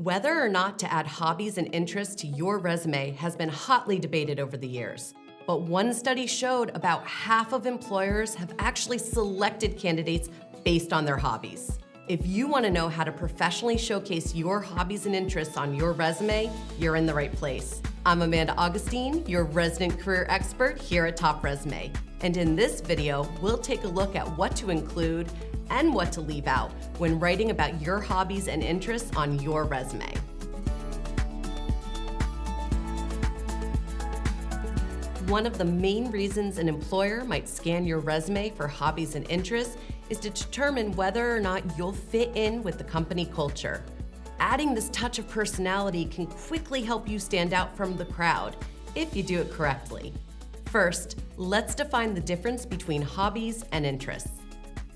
Whether or not to add hobbies and interests to your resume has been hotly debated over the years. But one study showed about half of employers have actually selected candidates based on their hobbies. If you want to know how to professionally showcase your hobbies and interests on your resume, you're in the right place. I'm Amanda Augustine, your resident career expert here at Top Resume. And in this video, we'll take a look at what to include and what to leave out when writing about your hobbies and interests on your resume. One of the main reasons an employer might scan your resume for hobbies and interests is to determine whether or not you'll fit in with the company culture. Adding this touch of personality can quickly help you stand out from the crowd if you do it correctly. First, let's define the difference between hobbies and interests.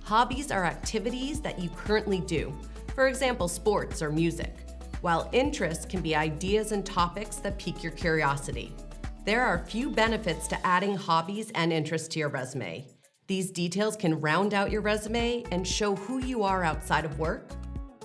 Hobbies are activities that you currently do, for example, sports or music, while interests can be ideas and topics that pique your curiosity. There are a few benefits to adding hobbies and interests to your resume. These details can round out your resume and show who you are outside of work,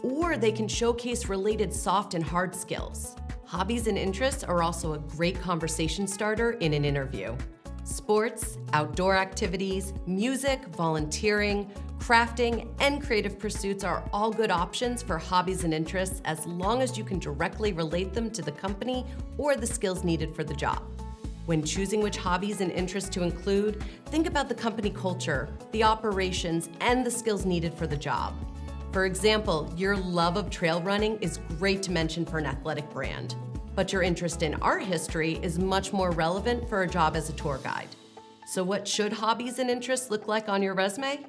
or they can showcase related soft and hard skills. Hobbies and interests are also a great conversation starter in an interview. Sports, outdoor activities, music, volunteering, crafting, and creative pursuits are all good options for hobbies and interests as long as you can directly relate them to the company or the skills needed for the job. When choosing which hobbies and interests to include, think about the company culture, the operations, and the skills needed for the job. For example, your love of trail running is great to mention for an athletic brand, but your interest in art history is much more relevant for a job as a tour guide. So what should hobbies and interests look like on your resume?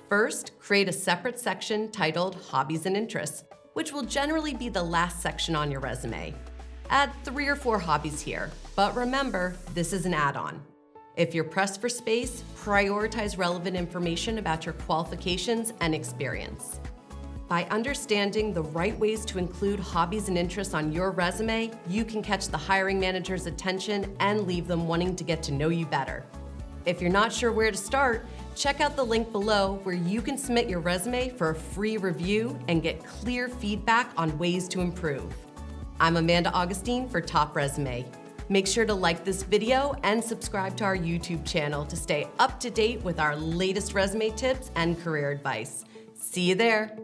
First, create a separate section titled Hobbies and Interests, which will generally be the last section on your resume. Add 3 or 4 hobbies here, but remember, this is an add-on. If you're pressed for space, prioritize relevant information about your qualifications and experience. By understanding the right ways to include hobbies and interests on your resume, you can catch the hiring manager's attention and leave them wanting to get to know you better. If you're not sure where to start, check out the link below where you can submit your resume for a free review and get clear feedback on ways to improve. I'm Amanda Augustine for Top Resume. Make sure to like this video and subscribe to our YouTube channel to stay up to date with our latest resume tips and career advice. See you there.